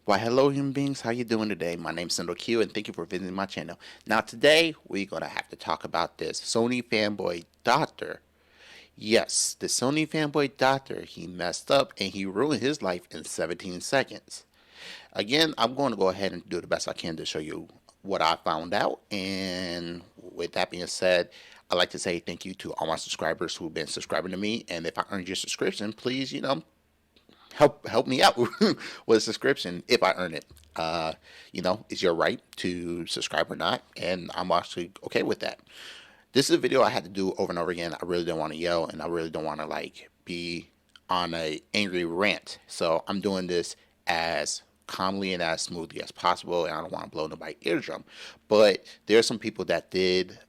Why, hello, human beings. How you doing today? My name's Sendo Q, and thank you for visiting my channel. Now, today we're gonna have to talk about this Sony Fanboy Doctor. Yes, the Sony Fanboy Doctor. He messed up and he ruined his life in 17 seconds. Again, I'm going to go ahead and do the best I can to show you what I found out. And with that being said, I'd like to say thank you to all my subscribers who've been subscribing to me. And if I earned your subscription, please, help me out with a subscription if I earn it. It's your right to subscribe or not, and I'm actually okay with that. This is a video I had to do over and over again. I really don't want to yell, and I really don't want to be on a angry rant. So I'm doing this as calmly and as smoothly as possible, and I don't want to blow nobody's eardrum. But there are some people that did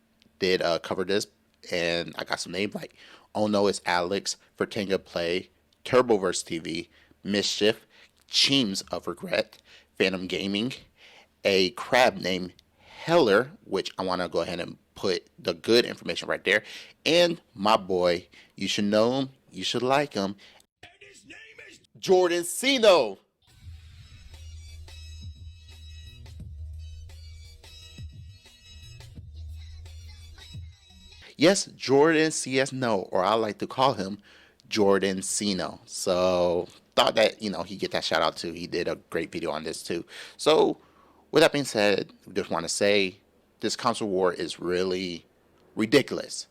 cover this, and I got some names like Oh No, It's Alex, Vertinga Play, Turboverse TV, Mischief, Cheems of Regret, Phantom Gaming, a crab named Heller, which I want to go ahead and put the good information right there, and my boy, you should know him, you should like him, Jordan Cino. Yes, Jordan CS No, or I like to call him Jordan Cino. So thought that he get that shout out too. He did a great video on this too. So with that being said, just want to say this console war is really ridiculous.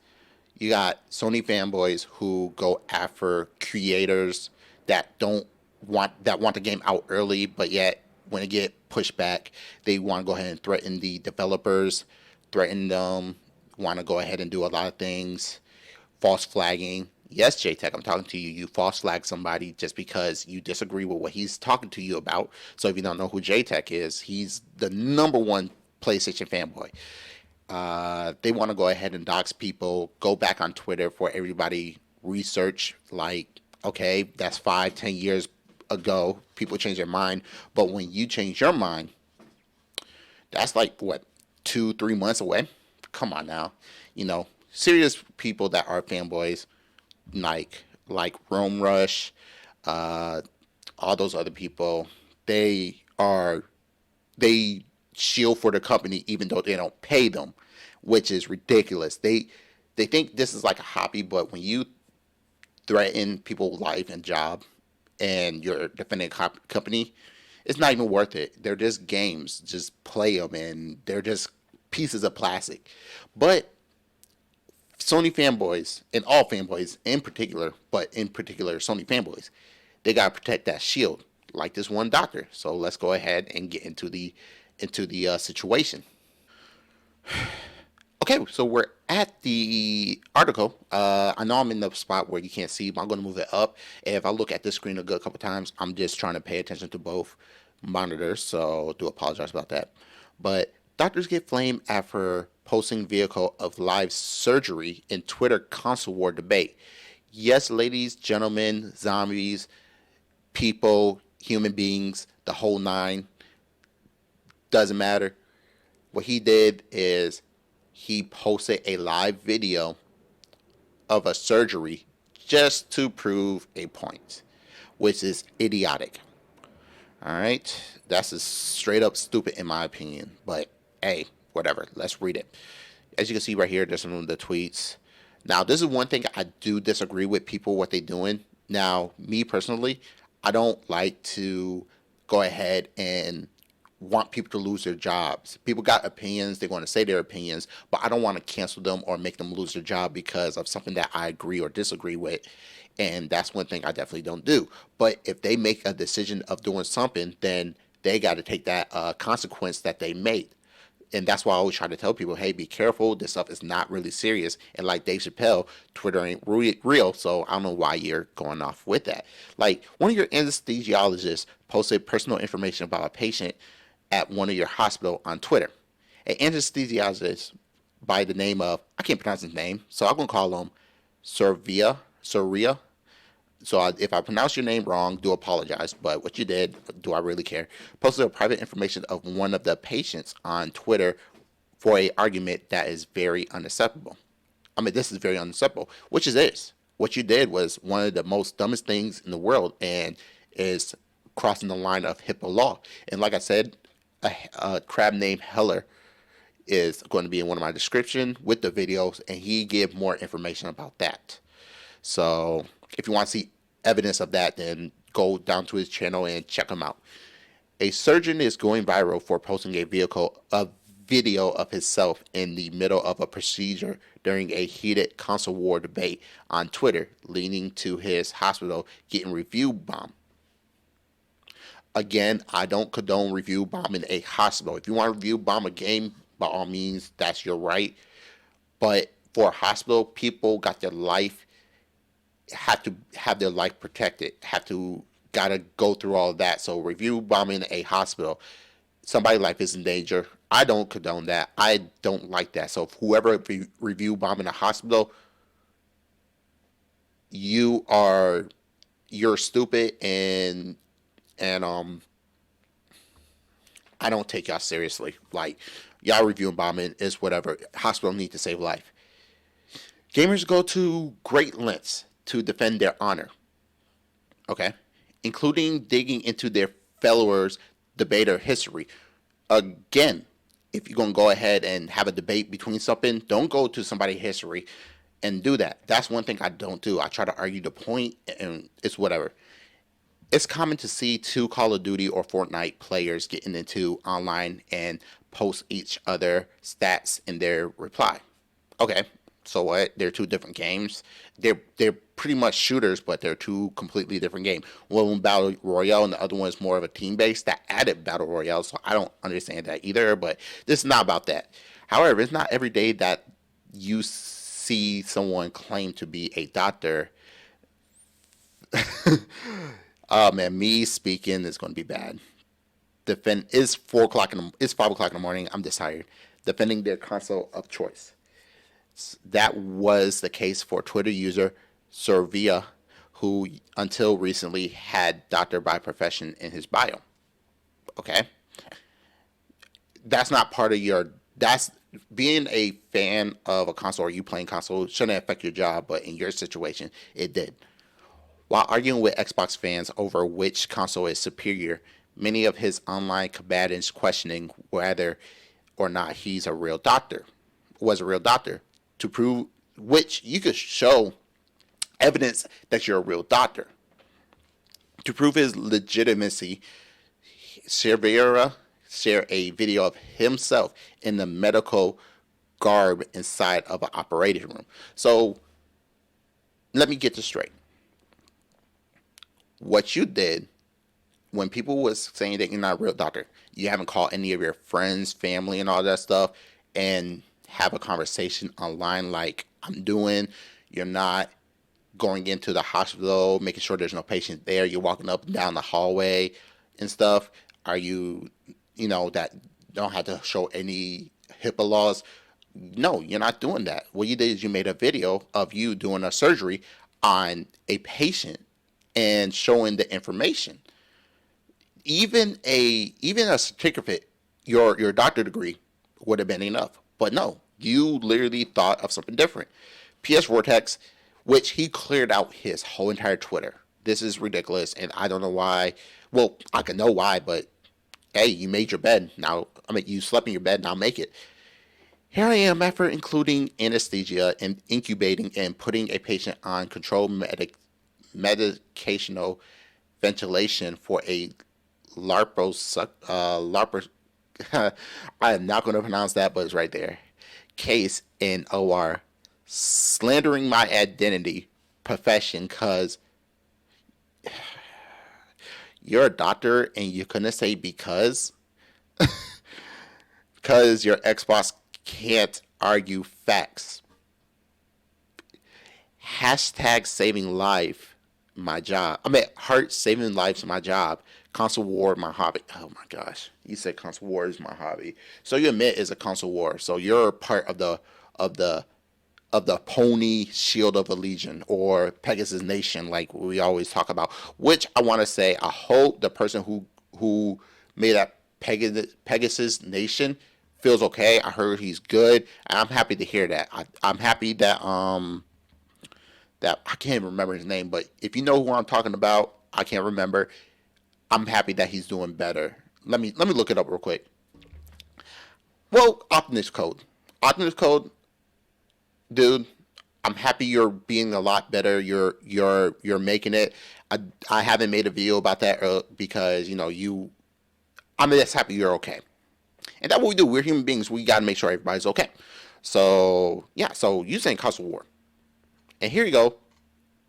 You got Sony fanboys who go after creators that don't want the game out early, but yet when it get pushed back, they want to go ahead and threaten the developers, threaten them, want to go ahead and do a lot of things, false flagging. Yes, JTech, I'm talking to you. You false flag somebody just because you disagree with what he's talking to you about. So if you don't know who JTech is, he's the number one PlayStation fanboy. They want to go ahead and dox people, go back on Twitter for everybody research like, okay, that's 5, 10 years ago. People change their mind. But when you change your mind, that's like what, 2, 3 months away. Come on now, serious people that are fanboys like Rome Rush, uh, all those other people. They shield for the company even though they don't pay them, which is ridiculous. They think this is like a hobby, but when you threaten people's life and job and you're defending a company, it's not even worth it. They're just games. Just play them, and they're just pieces of plastic. But Sony fanboys, and all fanboys in particular, but in particular Sony fanboys, they gotta protect that shield, like this one doctor. So let's go ahead and get into the situation. Okay, so we're at the article. I know I'm in the spot where you can't see, but I'm going to move it up. And if I look at this screen a good couple times, I'm just trying to pay attention to both monitors, so do apologize about that. But doctors get flamed after posting vehicle of live surgery in Twitter console war debate. Yes, ladies, gentlemen, zombies, people, human beings, the whole nine, doesn't matter. What he did is he posted a live video of a surgery just to prove a point, which is idiotic. All right, that's just straight up stupid in my opinion. But hey, whatever. Let's read it. As you can see right here, there's some of the tweets. Now, this is one thing I do disagree with people what they doing. Now, me personally, I don't like to go ahead and want people to lose their jobs. People got opinions, they're going to say their opinions, but I don't want to cancel them or make them lose their job because of something that I agree or disagree with. And that's one thing I definitely don't do. But if they make a decision of doing something, then they got to take that consequence that they made. And that's why I always try to tell people, hey, be careful. This stuff is not really serious. And like Dave Chappelle, Twitter ain't real. So I don't know why you're going off with that. Like one of your anesthesiologists posted personal information about a patient at one of your hospital on Twitter. An anesthesiologist by the name of, I can't pronounce his name, so I'm going to call him Surya. So if I pronounce your name wrong, do apologize. But what you did, do I really care? Posted a private information of one of the patients on Twitter for a argument that is very unacceptable. I mean, this is very unacceptable, which is this. What you did was one of the most dumbest things in the world, and is crossing the line of HIPAA law. And like I said, a crab named Heller is going to be in one of my description with the videos, and he give more information about that. So if you want to see evidence of that, then go down to his channel and check him out. A surgeon is going viral for posting a video of himself in the middle of a procedure during a heated console war debate on Twitter, leading to his hospital getting review bombed. Again, I don't condone review bombing a hospital. If you want to review bomb a game, by all means, that's your right. But for a hospital, people got their life, have to have their life protected, gotta go through all of that. So review bombing a hospital, somebody's life is in danger. I don't condone that. I don't like that. So if whoever review bombing a hospital, you're stupid, and I don't take y'all seriously. Like, y'all reviewing bombing is whatever. Hospital need to save life. Gamers go to great lengths to defend their honor. Okay? Including digging into their followers' debater history. Again, if you're going to go ahead and have a debate between something, don't go to somebody's history and do that. That's one thing I don't do. I try to argue the point, and it's whatever. It's common to see two Call of Duty or Fortnite players getting into online and post each other stats in their reply. Okay, so what? They're two different games. They're pretty much shooters, but they're two completely different games. One battle royale, and the other one is more of a team based. That added battle royale, so I don't understand that either. But this is not about that. However, it's not every day that you see someone claim to be a doctor. Oh man, me speaking is going to be bad. It's 4 o'clock it's 5 o'clock in the morning. I'm just tired. Defending their console of choice. That was the case for Twitter user Servia, who until recently had doctor by profession in his bio. Okay, that's not part of your. That's being a fan of a console or you playing console shouldn't affect your job, but in your situation, it did. While arguing with Xbox fans over which console is superior, many of his online combatants questioning whether or not he's a real doctor, was a real doctor, to prove which you could show evidence that you're a real doctor. To prove his legitimacy, Cervera shared a video of himself in the medical garb inside of an operating room. So let me get this straight. What you did when people was saying that you're not a real doctor, you haven't called any of your friends, family, and all that stuff, and have a conversation online like I'm doing. You're not going into the hospital, making sure there's no patient there. You're walking up and down the hallway and stuff. Are you, that don't have to show any HIPAA laws? No, you're not doing that. What you did is you made a video of you doing a surgery on a patient and showing the information. Even a certificate, your doctor degree would have been enough. But no, you literally thought of something different. PS Vortex, which he cleared out his whole entire Twitter. This is ridiculous, and I don't know why. Well, I can know why, but hey, you made your bed. Now, you slept in your bed, now make it. Here I am after including anesthesia and incubating and putting a patient on controlled medicational ventilation for a LARPA, I am not going to pronounce that, but it's right there, case in OR, slandering my identity, profession, because you're a doctor and you couldn't say because your ex-boss can't argue facts. Hashtag saving life, my job. Heart saving lives, my job. Console war, my hobby. Oh my gosh, you said console war is my hobby. So you admit it's a console war. So you're part of the pony shield of a legion or Pegasus Nation, like we always talk about. Which I want to say, I hope the person who made that Pegasus Nation feels okay. I heard he's good. I'm happy to hear that. I'm happy that that I can't remember his name, but if you know who I'm talking about, I can't remember. I'm happy that he's doing better. Let me look it up real quick. Well, Optimus Code. Optimus Code, dude, I'm happy you're being a lot better. You're making it. I haven't made a video about that because I'm just happy you're okay. And that's what we do. We're human beings. We got to make sure everybody's okay. So yeah. So you saying cause of war, and here you go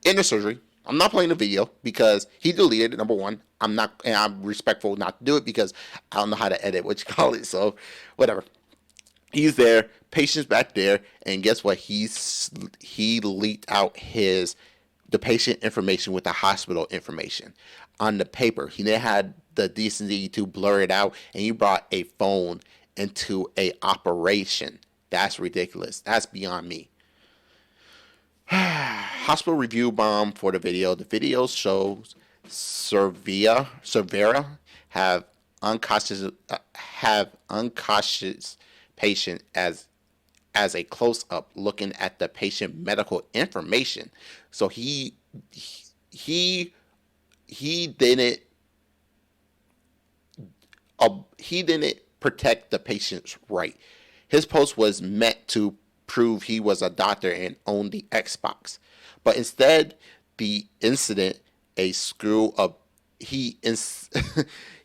in the surgery. I'm not playing the video because he deleted it. Number one, I'm not, and I'm respectful not to do it because I don't know how to edit what you call it. So whatever. He's there, patient's back there, and guess what? He leaked out the patient information with the hospital information on the paper. He then had the decency to blur it out, and he brought a phone into a operation. That's ridiculous. That's beyond me. Hospital review bomb for the video. The video shows Cervera have unconscious patient as a close up looking at the patient medical information. So he didn't he didn't protect the patient's right. His post was meant to prove he was a doctor and owned the Xbox, but instead the incident a screw up he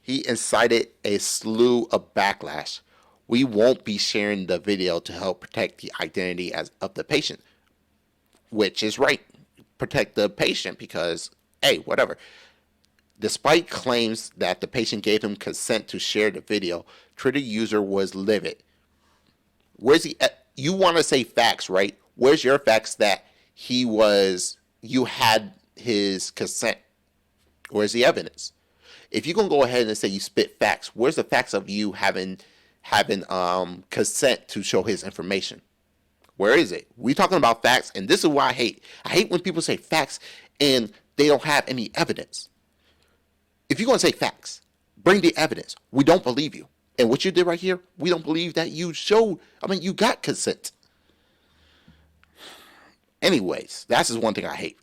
he incited a slew of backlash. We won't be sharing the video to help protect the identity of the patient, which is right. Protect the patient because, hey, whatever. Despite claims that the patient gave him consent to share the video, Twitter user was livid. Where's he? You want to say facts, right? Where's your facts that you had his consent? Where's the evidence? If you're gonna go ahead and say you spit facts, where's the facts of you having consent to show his information? Where is it? We talking about facts, and this is why I hate. I hate when people say facts and they don't have any evidence. If you're gonna say facts, bring the evidence. We don't believe you. And what you did right here, we don't believe that you showed. You got consent. Anyways, that's just one thing I hate.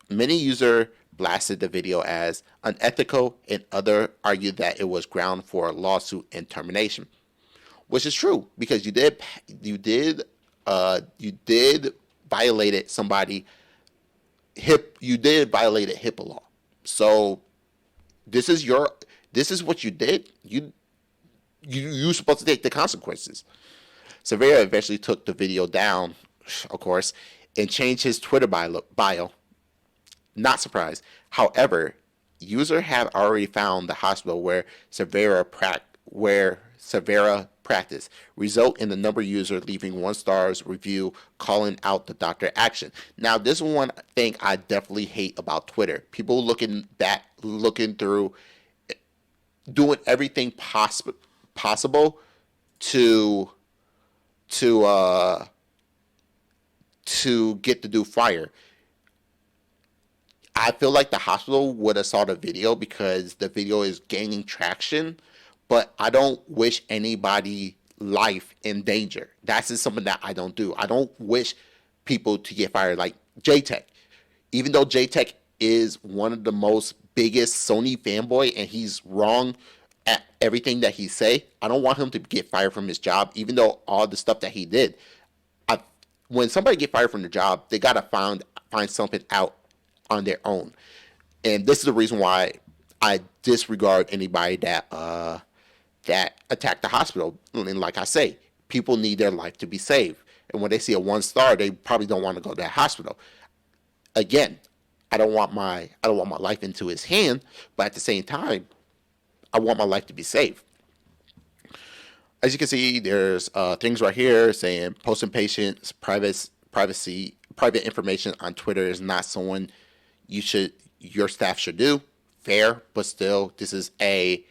Many user blasted the video as unethical, and other argued that it was ground for a lawsuit and termination, which is true because you did violate somebody. You did violate a HIPAA law. So this is what you did. You're supposed to take the consequences. Severa eventually took the video down, of course, and changed his Twitter bio. Not surprised. However, users have already found the hospital where Severa practiced, result in the number of users leaving 1-star review calling out the doctor action. Now, this is one thing I definitely hate about Twitter. People looking through, doing everything possible to get the dude fired. I feel like the hospital would have saw the video because the video is gaining traction, but I don't wish anybody life in danger. That's just something that I don't do. I don't wish people to get fired like J-Tech. Even though J-Tech is one of the most biggest Sony fanboy and he's wrong at everything that he say, I don't want him to get fired from his job, even though all the stuff that he did. When somebody get fired from the job, they gotta find something out on their own. And this is the reason why I disregard anybody that attack the hospital. And like I say, people need their life to be saved. And when they see a 1-star, they probably don't want to go to that hospital. Again, I don't want my life into his hand, but at the same time, I want my life to be saved. As you can see, there's things right here saying posting patients' private information on Twitter is not someone your staff should do. Fair, but still, this is a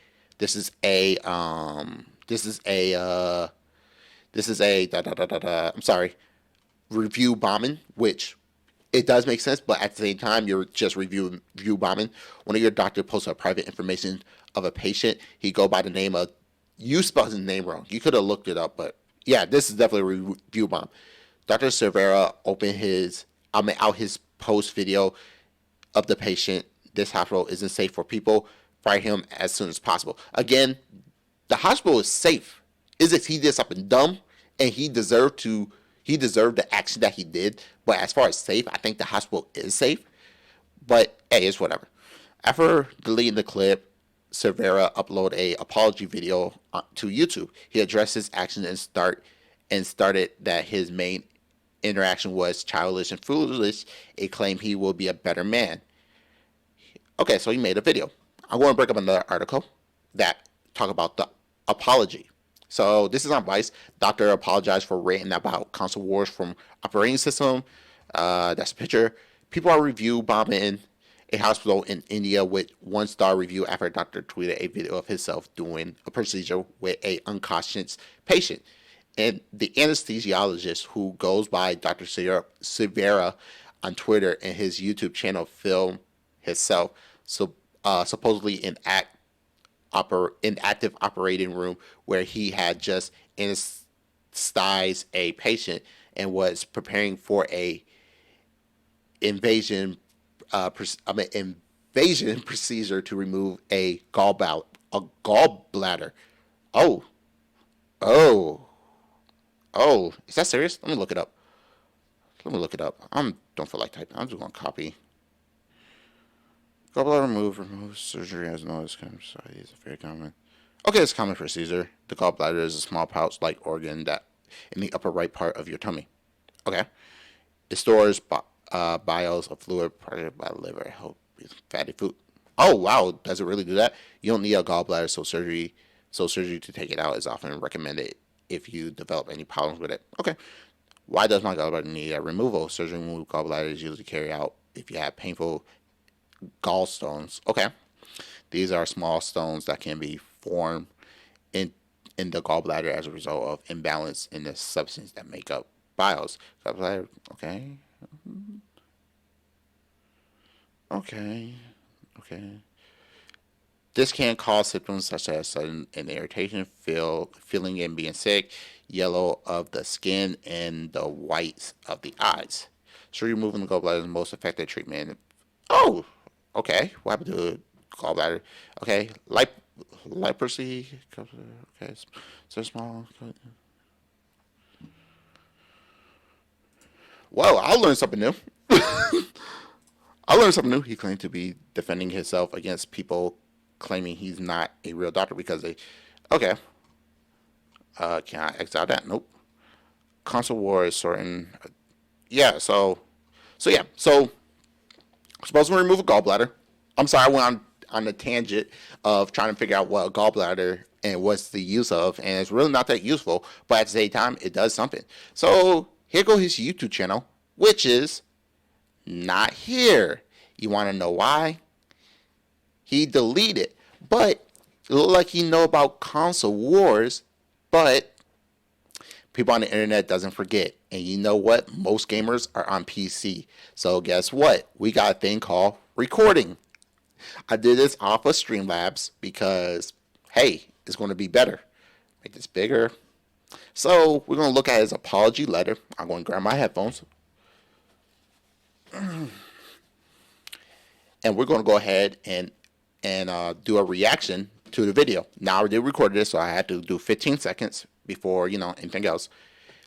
review bombing, which it does make sense, but at the same time, you're just review bombing. One of your doctor posts private information of a patient. He go by the name of, you spelled his name wrong. You could have looked it up, but yeah, this is definitely a review bomb. Dr. Cervera opened out his post video of the patient. This hospital isn't safe for people. Fire him as soon as possible. Again, the hospital is safe. Is it he did something dumb and he deserved the action that he did. But as far as safe, I think the hospital is safe. But hey, it's whatever. After deleting the clip, Cervera uploaded a apology video to YouTube. He addressed his actions and started that his main interaction was childish and foolish. It claimed he will be a better man. Okay, so he made a video. I'm going to break up another article that talk about the apology. So this is on Vice. Doctor apologized for ranting about console wars from operating system. That's a picture. People are review bombing a hospital in India with 1-star review after a doctor tweeted a video of himself doing a procedure with a unconscious patient. And the anesthesiologist, who goes by Dr. Severa on Twitter and his YouTube channel, filmed himself supposedly in active operating room where he had just anesthetized a patient and was preparing for a invasion invasion procedure to remove a gallbladder. Oh, oh, oh! Is that serious? Let me look it up. Let me look it up. I don't feel like typing. I'm just gonna copy. Gallbladder remove surgery has no this kind of society is very common. Okay, it's a common procedure. The gallbladder is a small pouch-like organ that in the upper right part of your tummy. Okay, it stores biles of fluid produced by the liver, help with fatty food. Oh wow, does it really do that? You don't need a gallbladder, so surgery to take it out is often recommended if you develop any problems with it. Okay, why does my gallbladder need a removal? Surgery to remove gallbladder is usually carried out if you have painful gallstones. Okay, these are small stones that can be formed in the gallbladder as a result of imbalance in the substance that make up biles. Gallbladder. Okay. Okay. Okay. This can cause symptoms such as sudden and irritation, feeling and being sick, yellow of the skin, and the whites of the eyes. So removing the gallbladder is the most effective treatment. Oh, okay. What happened to the gallbladder? Okay, leprosy. Okay, so small. Well, I learned something new. I learned something new. He claimed to be defending himself against people claiming he's not a real doctor because they. Okay. Can I exile that? Nope. Console war is certain. Yeah. So supposed to remove a gallbladder. I'm sorry, I went on a tangent of trying to figure out what a gallbladder and what's the use of, and it's really not that useful. But at the same time, it does something. So here goes his YouTube channel, which is not here. You want to know why? He deleted, but it looked like he know about console wars, but people on the internet doesn't forget. And you know what? Most gamers are on PC. So guess what? We got a thing called recording. I did this off of Streamlabs because, hey, it's going to be better. Make this bigger. So we're going to look at his apology letter. I'm going to grab my headphones. And we're going to go ahead and do a reaction to the video. Now I did record this, so I had to do 15 seconds before anything else.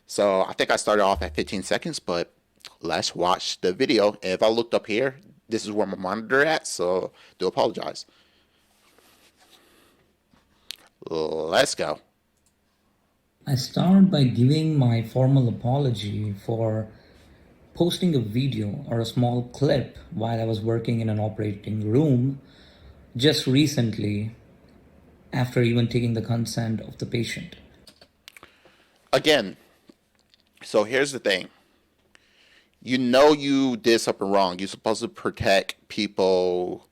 So I think I started off at 15 seconds, but let's watch the video. And if I looked up here, this is where my monitor at, so do apologize. Let's go. I start by giving my formal apology for posting a video or a small clip while I was working in an operating room just recently after even taking the consent of the patient. Again, so here's the thing. You know you did something wrong. You're supposed to protect people's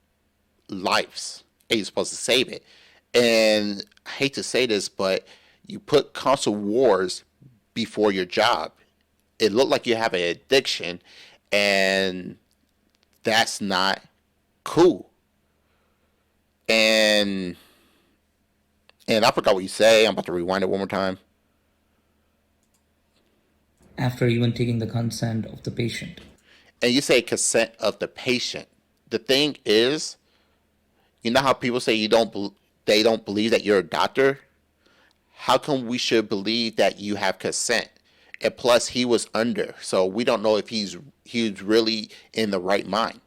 lives. And you're supposed to save it. And I hate to say this, but you put console wars before your job. It looked like you have an addiction, and that's not cool. And I forgot what you say. I'm about to rewind it one more time. After even taking the consent of the patient. And you say consent of the patient. the thing is, you know how people say they don't believe that you're a doctor? How come we should believe that you have consent? And plus, he was under, so we don't know if he's really in the right mind.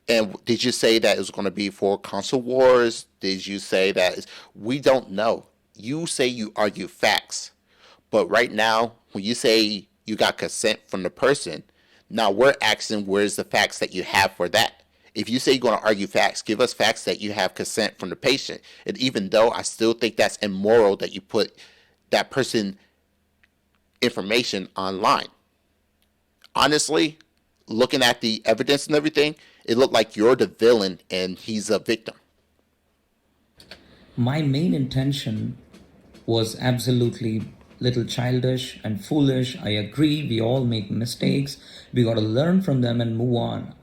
And did you say that it was going to be for console wars? Did you say that we don't know? You say you argue facts, but right now, when you say you got consent from the person, now we're asking where's the facts that you have for that? If you say you're going to argue facts, give us facts that you have consent from the patient. And even though I still think that's immoral that you put that person information online. Honestly, looking at the evidence and everything, it looked like you're the villain and he's a victim. My main intention was absolutely little childish and foolish. I agree, we all make mistakes. We got to learn from them and move on.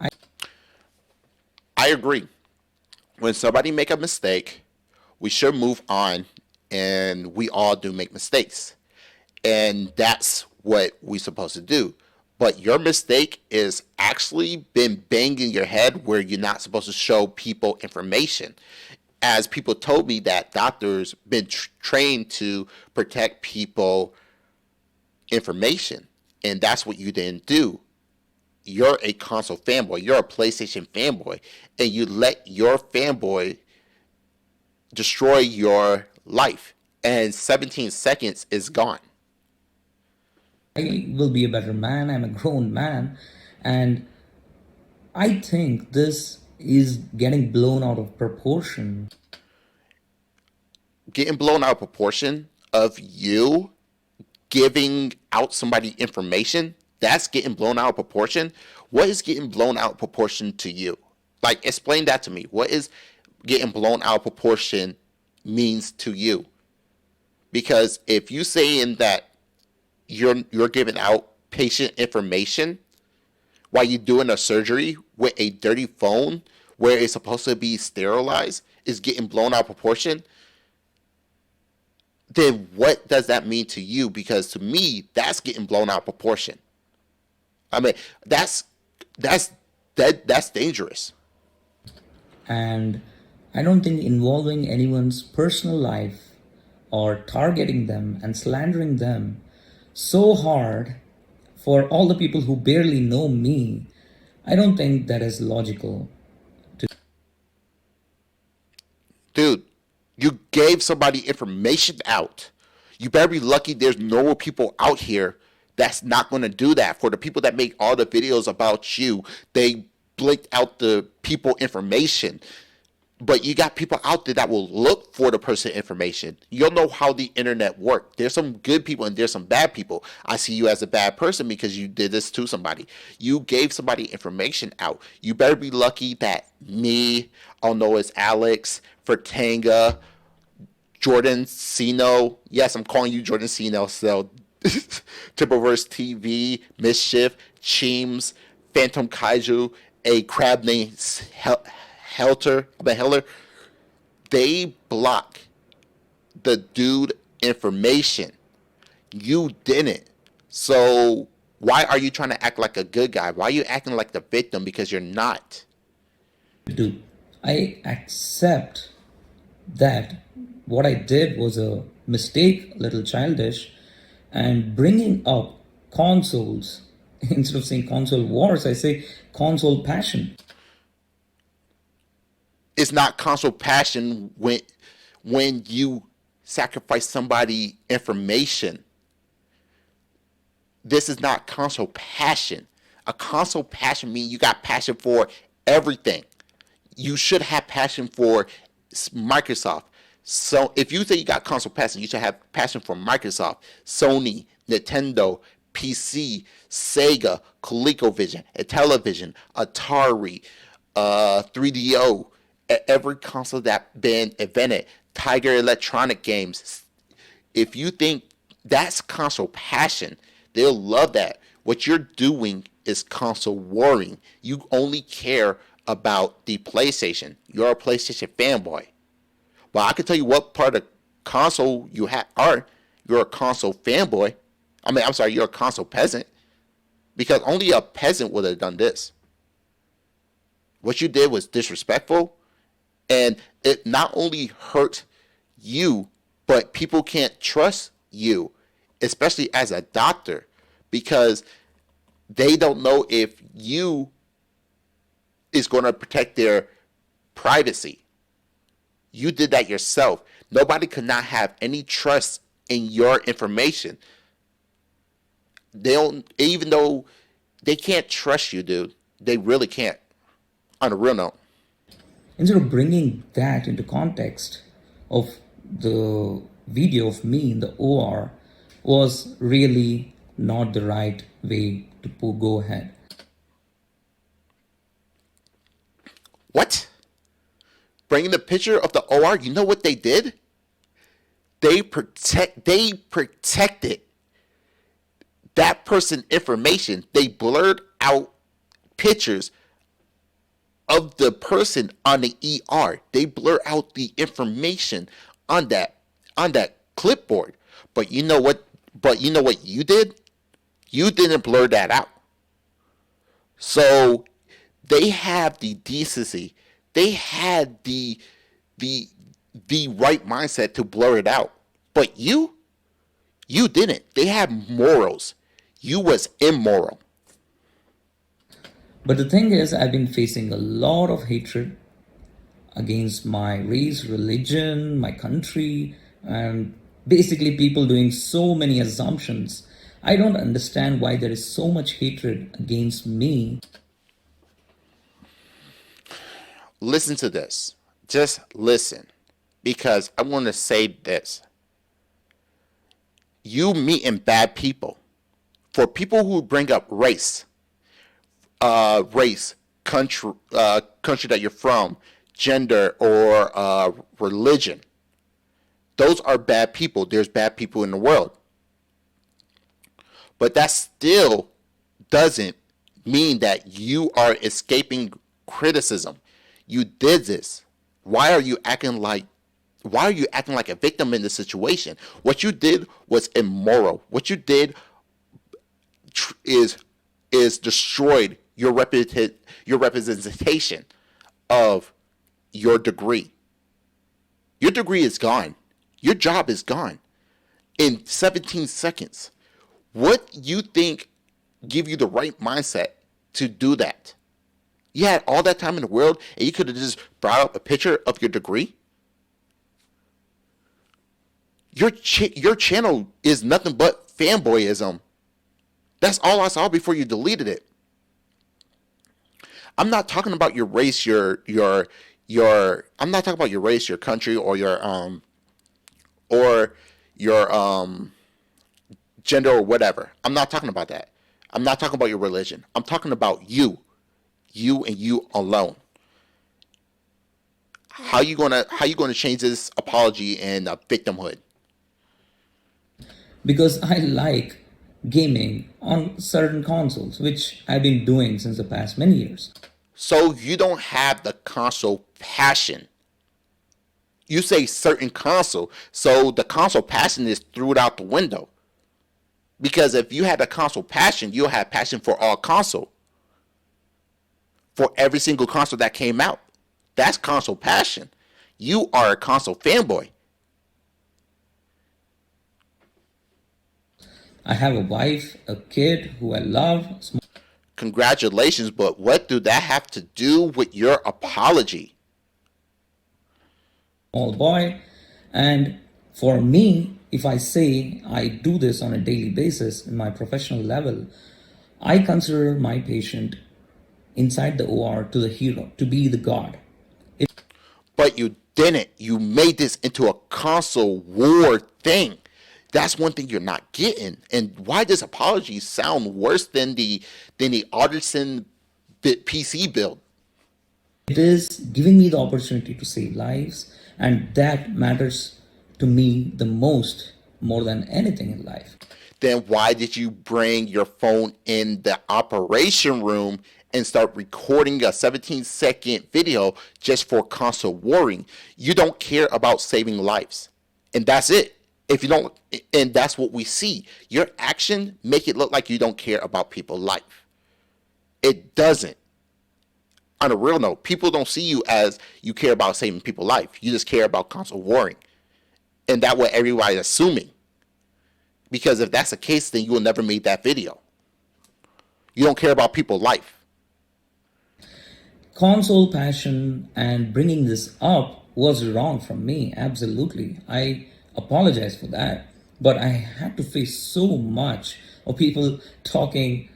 I agree. When somebody make a mistake, we should move on, and we all do make mistakes. And that's what we're supposed to do. But your mistake is actually been banging your head where you're not supposed to show people information. As people told me that doctors been trained to protect people information, and that's what you didn't do. You're a console fanboy. You're a PlayStation fanboy, and you let your fanboy destroy your life. And 17 seconds is gone. I will be a better man. I'm a grown man. And I think this is getting blown out of proportion. Getting blown out of proportion of you giving out somebody information, that's getting blown out of proportion. What is getting blown out of proportion to you? Like, explain that to me. What is getting blown out of proportion means to you? Because if you saying that you're giving out patient information while you're doing a surgery with a dirty phone where it's supposed to be sterilized is getting blown out of proportion, then what does that mean to you? Because to me, that's getting blown out of proportion. I mean, that's dangerous. And I don't think involving anyone's personal life or targeting them and slandering them so hard for all the people who barely know me, I don't think that is logical. Dude, you gave somebody information out. You better be lucky there's normal people out here that's not going to do that. For the people that make all the videos about you, they blinked out the people information. But you got people out there that will look for the person information. You'll know how the internet works. There's some good people and there's some bad people. I see you as a bad person because you did this to somebody. You gave somebody information out. You better be lucky that me, I'll know it's Alex, Fertanga, Jordan Sino. Yes, I'm calling you Jordan Sino. So, Tipperverse TV, Mischief, Cheems, Phantom Kaiju, a crab named Heller, they block the dude information. You didn't. So why are you trying to act like a good guy? Why are you acting like the victim? Because you're not. Do I accept that what I did was a mistake, a little childish, and bringing up consoles instead of saying console wars, I say console passion. It's not console passion when you sacrifice somebody information. This is not console passion. A console passion means you got passion for everything. You should have passion for Microsoft. So if you say you got console passion, you should have passion for Microsoft, Sony, Nintendo, PC, Sega, ColecoVision, Intellivision, Atari, 3DO, every console that been invented, Tiger Electronic Games. If you think that's console passion, they'll love that. What you're doing is console warring. You only care about the PlayStation. You're a PlayStation fanboy. But I can tell you what part of console you are. You're a console fanboy. I'm sorry, you're a console peasant. Because only a peasant would have done this. What you did was disrespectful, and it not only hurt you, but people can't trust you, especially as a doctor, because they don't know if you is going to protect their privacy. You did that yourself. Nobody could not have any trust in your information. They don't, even though they can't trust you, dude. They really can't. On a real note. Instead of bringing that into context of the video of me in the OR was really not the right way to go ahead. What? Bringing the picture of the OR, you know what they did? They protected that person information. They blurred out pictures of the person on the ER. They blur out the information on that clipboard. But you know what? But you know what you did? You didn't blur that out. So they have the decency. They had the right mindset to blur it out. But you didn't. They have morals. You was immoral. But the thing is, I've been facing a lot of hatred against my race, religion, my country, and basically people doing so many assumptions. I don't understand why there is so much hatred against me. Listen to this. Just listen. Because I want to say this. You meeting bad people. For people who bring up race, country that you're from, gender, or religion, those are bad people. There's bad people in the world. But that still doesn't mean that you are escaping criticism. You did this. Why are you acting like a victim in this situation? What you did was immoral. What you did is destroyed your representation of your degree. Your degree is gone. Your job is gone in 17 seconds. What you think give you the right mindset to do that? You had all that time in the world and you could have just brought up a picture of your degree? Your channel is nothing but fanboyism. That's all I saw before you deleted it. I'm not talking about your race, your I'm not talking about your race, your country, or your gender or whatever. I'm not talking about that. I'm not talking about your religion. I'm talking about you. You and you alone. How you gonna change this apology and victimhood? Because I like gaming on certain consoles, which I've been doing since the past many years. So you don't have the console passion. You say certain console, so the console passion is threw it out the window. Because if you had a console passion, you'll have passion for all console. For every single console that came out. That's console passion. You are a console fanboy. I have a wife, a kid who I love. Congratulations, but what do that have to do with your apology? Small boy. And for me, if I say I do this on a daily basis in my professional level, I consider my patient inside the OR to the hero, to be the god. But you didn't. You made this into a console war thing. That's one thing you're not getting. And why does apology sound worse than the Artisan PC build? It is giving me the opportunity to save lives, and that matters to me the most, more than anything in life. Then why did you bring your phone in the operation room and start recording a 17-second video just for console warring? You don't care about saving lives. And that's it. If you don't, and that's what we see. Your action make it look like you don't care about people's life. It doesn't. On a real note, people don't see you as you care about saving people's life. You just care about console warring. And that's what everybody's assuming. Because if that's the case, then you will never make that video. You don't care about people's life. Console passion and bringing this up was wrong from me, absolutely. I apologize for that. But I had to face so much of people talking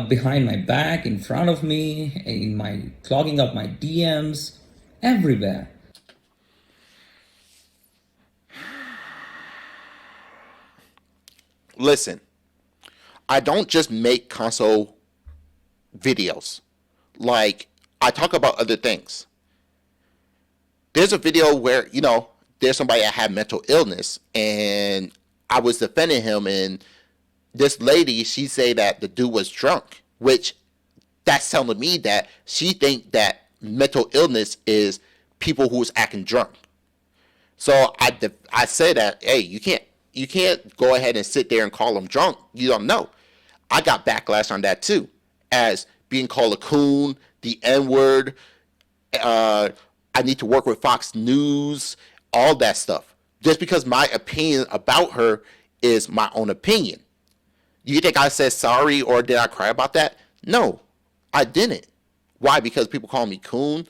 behind my back, in front of me, in my clogging up my DMs, everywhere. Listen, I don't just make console videos. Like, I talk about other things. There's a video where, there's somebody that had mental illness, and I was defending him, and this lady, she say that the dude was drunk, which that's telling me that she think that mental illness is people who's acting drunk. So I say that, hey, you can't go ahead and sit there and call them drunk. You don't know. I got backlash on that too, as being called a coon, the N word. I need to work with Fox News, all that stuff. Just because my opinion about her is my own opinion. You think I said sorry or did I cry about that? No, I didn't. Why? Because people call me coon.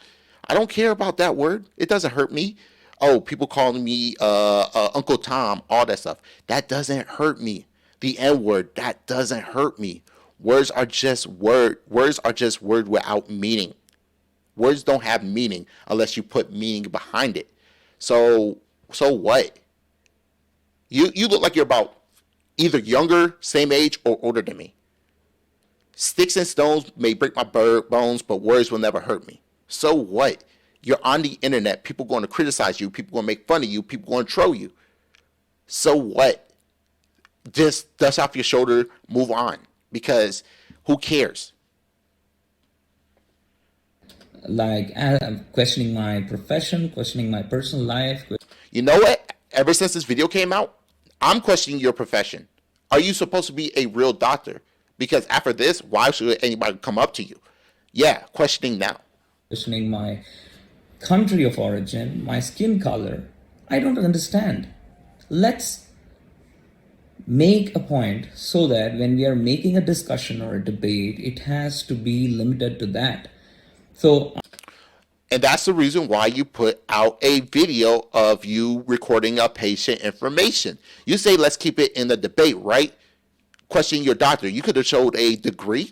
I don't care about that word. It doesn't hurt me. Oh, people calling me Uncle Tom, all that stuff. That doesn't hurt me. The N word, that doesn't hurt me. Words are just word. Words are just word without meaning. Words don't have meaning unless you put meaning behind it. So what? You look like you're about either younger, same age, or older than me. Sticks and stones may break my bones, but words will never hurt me. So what? You're on the internet. People going to criticize you. People going to make fun of you. People going to troll you. So what? Just dust off your shoulder, move on. Because who cares? Like questioning my profession, questioning my personal life. You know what? Ever since this video came out, I'm questioning your profession. Are you supposed to be a real doctor? Because after this, why should anybody come up to you? Yeah, questioning now. Questioning my country of origin, my skin color. I don't understand. Let's make a point so that when we are making a discussion or a debate, it has to be limited to that. So, And that's the reason why you put out a video of you recording a patient information. You say, let's keep it in the debate, right? Questioning your doctor. You could have showed a degree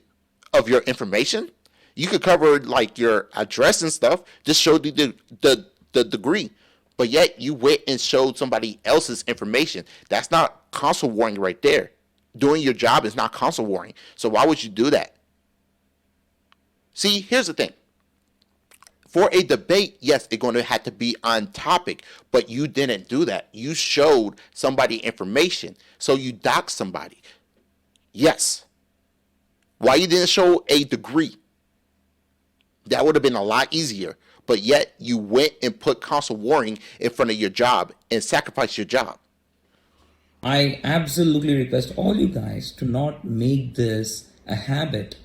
of your information. You could cover like your address and stuff. Just show the degree. But yet you went and showed somebody else's information. That's not console warring right there. Doing your job is not console warring. So why would you do that? See, here's the thing. For a debate, yes, it's going to have to be on topic, but you didn't do that. You showed somebody information, so you doxed somebody. Yes. Why you didn't show a degree? That would have been a lot easier, but yet you went and put console warring in front of your job and sacrificed your job. I absolutely request all you guys to not make this a habit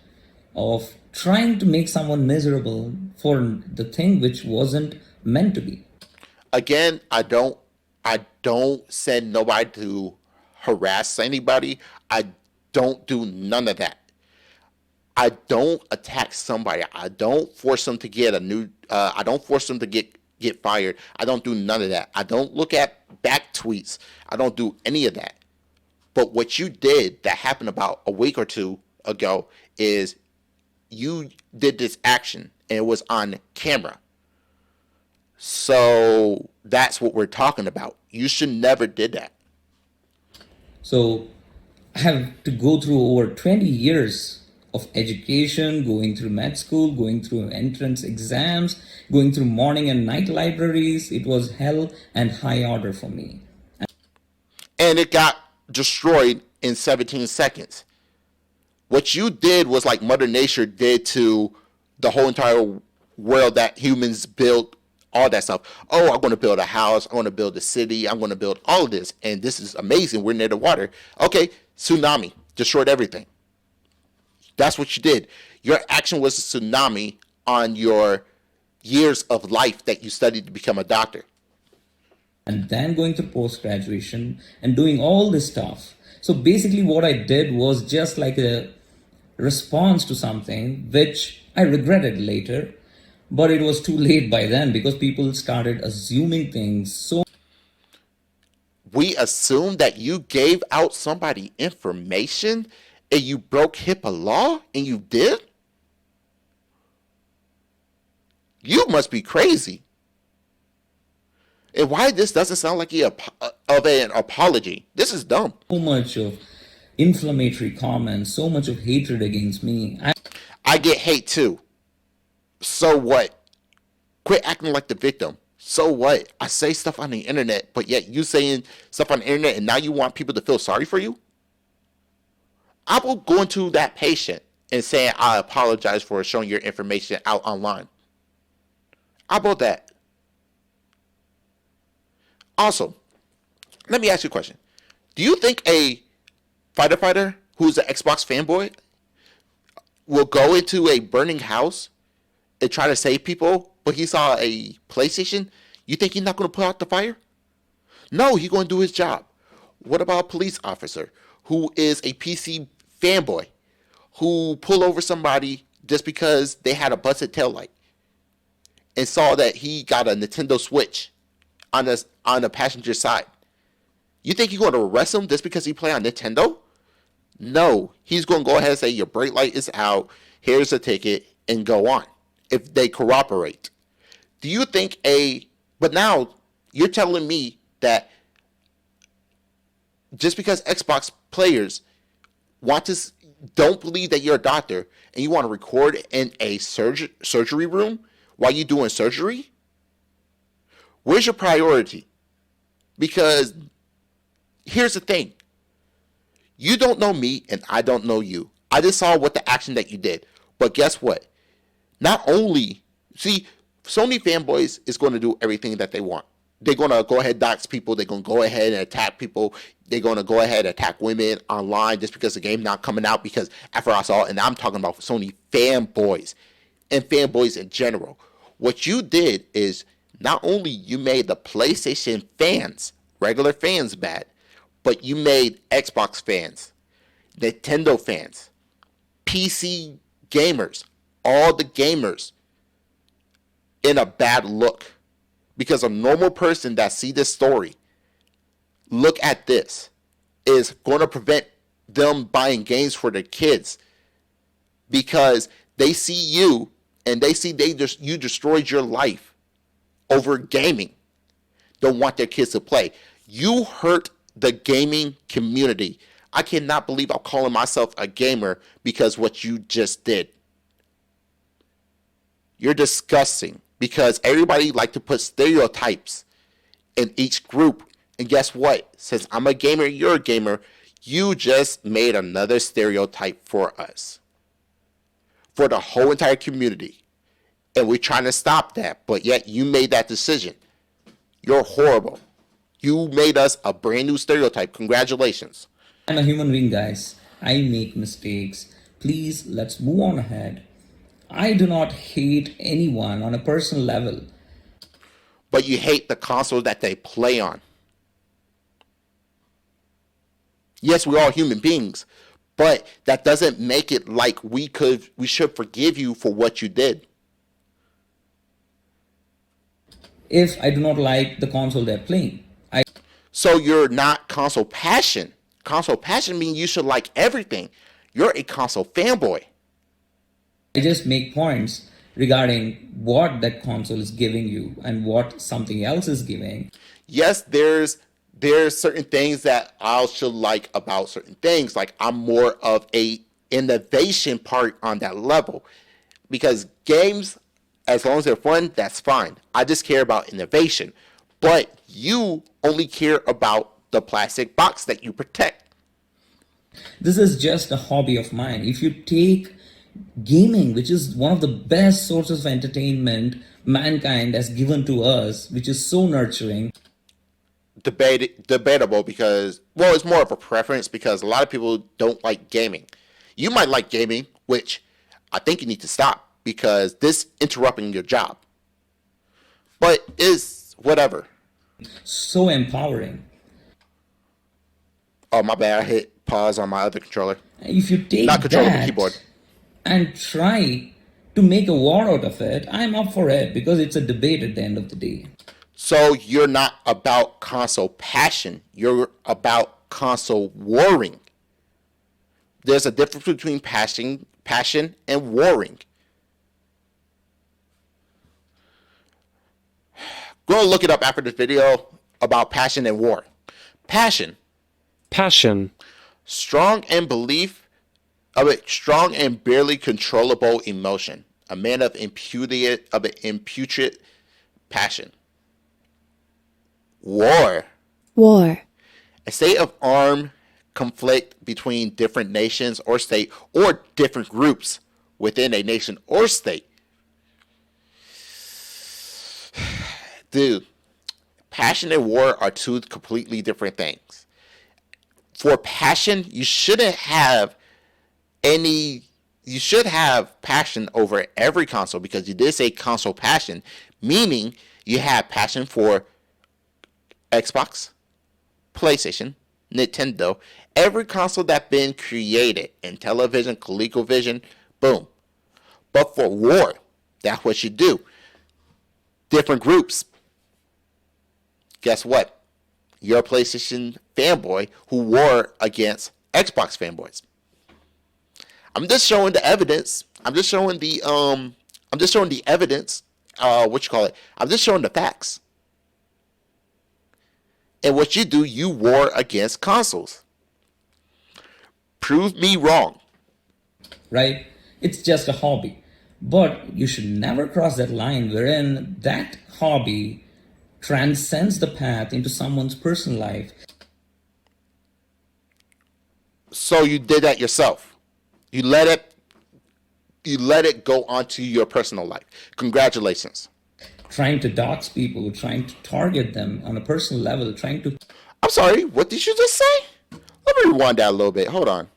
of trying to make someone miserable for the thing which wasn't meant to be. Again, I don't send nobody to harass anybody. I don't do none of that. I don't attack somebody. I don't force them to get a new. I don't force them to get fired. I don't do none of that. I don't look at back tweets. I don't do any of that. But what you did that happened about a week or two ago is you did this action and it was on camera. So that's what we're talking about. You should never did that. So I have to go through over 20 years of education, going through med school, going through entrance exams, going through morning and night libraries. It was hell and high order for me. And it got destroyed in 17 seconds. What you did was like Mother Nature did to the whole entire world that humans built, all that stuff. Oh, I'm going to build a house. I'm going to build a city. I'm going to build all of this. And this is amazing. We're near the water. Okay, tsunami destroyed everything. That's what you did. Your action was a tsunami on your years of life that you studied to become a doctor. And then going to post graduation and doing all this stuff. So basically, what I did was just like a response to something which I regretted later, but it was too late by then because people started assuming things so. We assume that you gave out somebody information and you broke HIPAA law, and you did? You must be crazy. And why this doesn't sound like an apology? This is dumb. So much of inflammatory comments, so much of hatred against me. I get hate too. So what? Quit acting like the victim. So what? I say stuff on the internet, but yet you saying stuff on the internet and now you want people to feel sorry for you? I will go into that patient and saying I apologize for showing your information out online. How about that? Also, let me ask you a question. Do you think a fighter who's an Xbox fanboy will go into a burning house and try to save people, but he saw a PlayStation? You think he's not going to put out the fire? No, he's going to do his job. What about a police officer who is a PC fanboy who pulled over somebody just because they had a busted taillight and saw that he got a Nintendo Switch on the passenger side? You think you're going to arrest him just because he played on Nintendo? No, he's going to go ahead and say your brake light is out, here's a ticket, and go on if they cooperate. Do you think but now you're telling me that just because Xbox players don't believe that you're a doctor and you want to record in a surgery room while you're doing surgery? Where's your priority? Because here's the thing. You don't know me and I don't know you. I just saw what the action that you did. But guess what? Not only, see, Sony fanboys is going to do everything that they want. They're going to go ahead and dox people. They're going to go ahead and attack people. They're going to go ahead and attack women online just because the game's not coming out. Because after I saw, and I'm talking about Sony fanboys and fanboys in general, what you did is not only you made the PlayStation fans, regular fans, bad, but you made Xbox fans, Nintendo fans, PC gamers, all the gamers in a bad look. Because a normal person that see this story, look at this, is going to prevent them buying games for their kids. Because they see you and they see you destroyed your life over gaming. Don't want their kids to play. You hurt the gaming community. I cannot believe I'm calling myself a gamer because what you just did. You're disgusting because everybody like to put stereotypes in each group. And guess what? Since I'm a gamer, you're a gamer, you just made another stereotype for us. For the whole entire community. And we're trying to stop that, but yet you made that decision. You're horrible. You made us a brand new stereotype. Congratulations. I'm a human being, guys. I make mistakes. Please, let's move on ahead. I do not hate anyone on a personal level. But you hate the console that they play on. Yes, we're all human beings, but that doesn't make it like we should forgive you for what you did. If I do not like the console they're playing, So you're not console passion. Console passion means you should like everything. You're a console fanboy. I just make points regarding what that console is giving you and what something else is giving. Yes, there's certain things that I should like about certain things. Like I'm more of a innovation part on that level. Because games, as long as they're fun, that's fine. I just care about innovation. But you only care about the plastic box that you protect. This is just a hobby of mine. If you take gaming, which is one of the best sources of entertainment mankind has given to us, which is so nurturing. Debatable because, well, it's more of a preference because a lot of people don't like gaming. You might like gaming, which I think you need to stop because this interrupting your job. But it's whatever. So empowering. Oh, my bad. I hit pause on my other controller. If you Not take controller, but keyboard. that and try to make a war out of it, I'm up for it because it's a debate at the end of the day. So you're not about console passion. You're about console warring. There's a difference between passion and warring. Go and look it up after this video about passion and war. Passion. Passion. Strong and strong and barely controllable emotion. A man of imputed passion. War. War. A state of armed conflict between different nations or state or different groups within a nation or state. Dude, passion and war are two completely different things. For passion, you should have passion over every console because you did say console passion, meaning you have passion for Xbox, PlayStation, Nintendo, every console that's been created, in television, ColecoVision, boom. But for war, that's what you do. Different groups. Guess what? You're a PlayStation fanboy who war against Xbox fanboys. I'm just showing the evidence. I'm just showing the evidence. I'm just showing the facts. And what you do, you war against consoles. Prove me wrong. Right? It's just a hobby. But you should never cross that line wherein that hobby transcends the path into someone's personal life. So you did that yourself. You let it go onto your personal life. Congratulations. Trying to dox people, trying to target them on a personal level, trying to... I'm sorry, what did you just say? Let me rewind that a little bit. Hold on.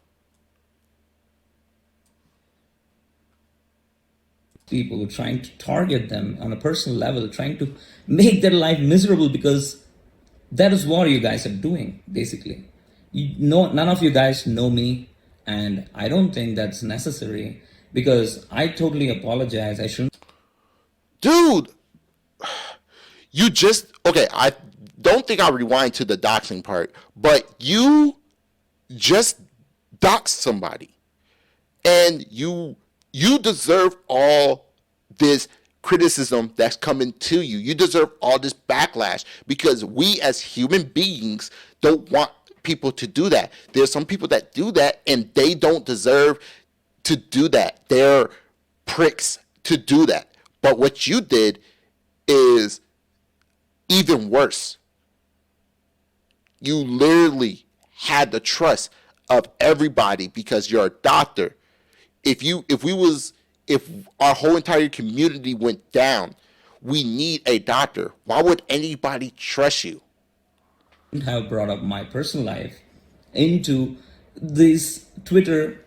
People trying to target them on a personal level, trying to make their life miserable because that is what you guys are doing, basically. None of you guys know me, and I don't think that's necessary because I totally apologize. I shouldn't. Dude, I don't think I'll rewind to the doxing part, but you just doxed somebody. And you deserve all this criticism that's coming to you. You deserve all this backlash because we as human beings don't want people to do that. There's some people that do that and they don't deserve to do that. They're pricks to do that. But what you did is even worse. You literally had the trust of everybody because you're a doctor. If our whole entire community went down, we need a doctor. Why would anybody trust you? Have brought up my personal life into this Twitter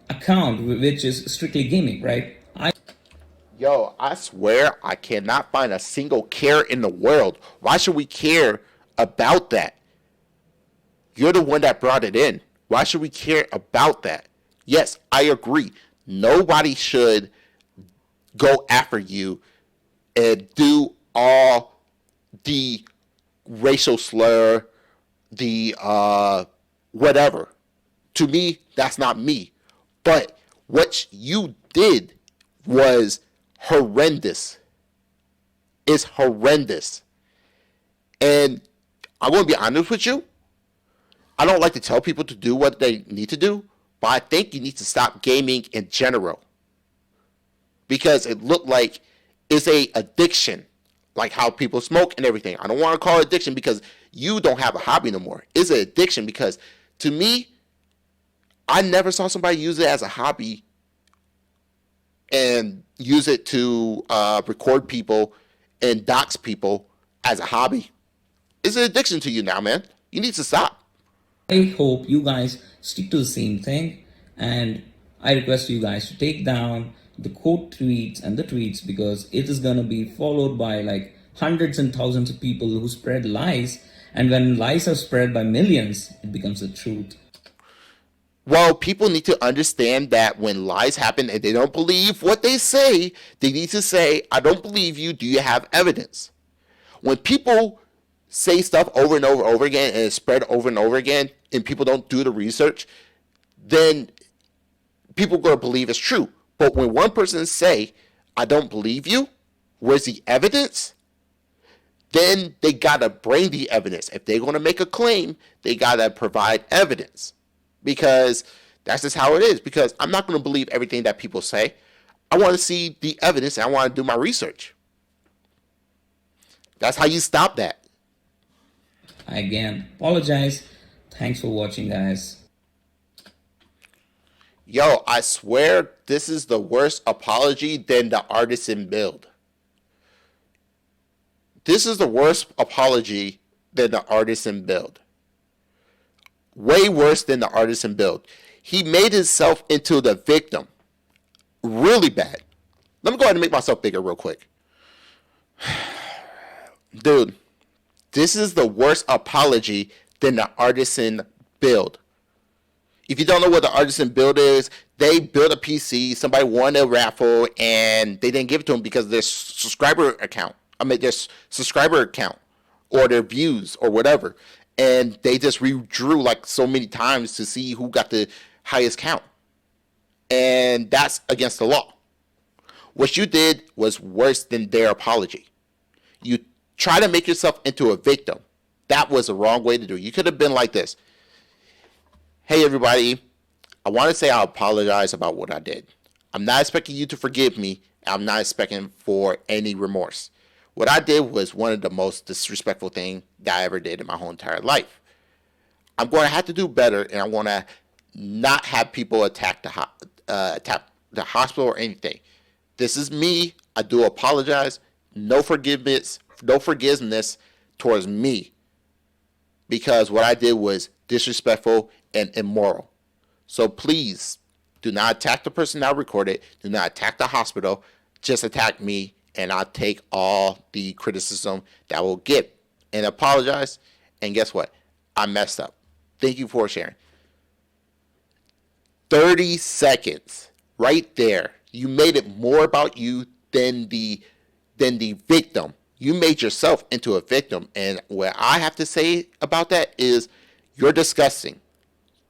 account, which is strictly gaming, right? Yo, I swear I cannot find a single care in the world. Why should we care about that? You're the one that brought it in. Why should we care about that? Yes, I agree. Nobody should go after you and do all the racial slur, the whatever. To me, that's not me. But what you did was horrendous. It's horrendous. And I'm going to be honest with you. I don't like to tell people to do what they need to do, but I think you need to stop gaming in general. Because it looked like it's a addiction, like how people smoke and everything. I don't want to call it addiction because you don't have a hobby no more. It's an addiction because to me, I never saw somebody use it as a hobby and use it to record people and dox people as a hobby. It's an addiction to you now, man. You need to stop. I hope you guys stick to the same thing, and I request you guys to take down the quote tweets and the tweets, because it is going to be followed by like hundreds and thousands of people who spread lies. And when lies are spread by millions, it becomes the truth. Well, people need to understand that when lies happen and they don't believe what they say, they need to say, I don't believe you. Do you have evidence? When people say stuff over and over again and it's spread over and over again and people don't do the research, then people are going to believe it's true. But when one person say, I don't believe you, where's the evidence? Then they got to bring the evidence. If they're going to make a claim, they got to provide evidence. Because that's just how it is. Because I'm not going to believe everything that people say. I want to see the evidence and I want to do my research. That's how you stop that. I again apologize. Thanks for watching, guys. Yo, I swear this is the worst apology than the artisan build. This is the worst apology than the artisan build. Way worse than the artisan build. He made himself into the victim. Really bad. Let me go ahead and make myself bigger real quick. Dude, this is the worst apology than the artisan build. If you don't know what the artisan build is, they built a PC, somebody won a raffle, and they didn't give it to them because their subscriber account, or their views or whatever. And they just redrew like so many times to see who got the highest count. And that's against the law. What you did was worse than their apology. You try to make yourself into a victim. That was the wrong way to do it. You could have been like this. Hey, everybody. I want to say I apologize about what I did. I'm not expecting you to forgive me. I'm not expecting for any remorse. What I did was one of the most disrespectful things that I ever did in my whole entire life. I'm going to have to do better, and I want to not have people attack the hospital or anything. This is me. I do apologize. No forgiveness towards me, because what I did was disrespectful and immoral. So please do not attack the person that recorded. Do not attack the hospital. Just attack me, and I'll take all the criticism that will get and apologize. And guess what? I messed up. Thank you for sharing. 30 seconds right there. You made it more about you than the victim. You made yourself into a victim. And what I have to say about that is you're disgusting.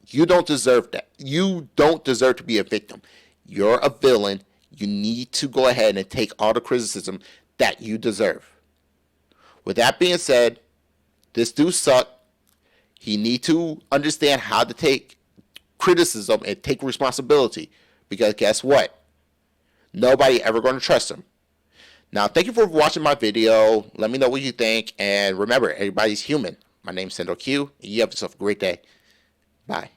You don't deserve that. You don't deserve to be a victim. You're a villain. You need to go ahead and take all the criticism that you deserve. With that being said, this dude sucked. He need to understand how to take criticism and take responsibility. Because guess what? Nobody ever going to trust him. Now, thank you for watching my video. Let me know what you think. And remember, everybody's human. My name's Sendo Q. You have yourself a great day. Bye.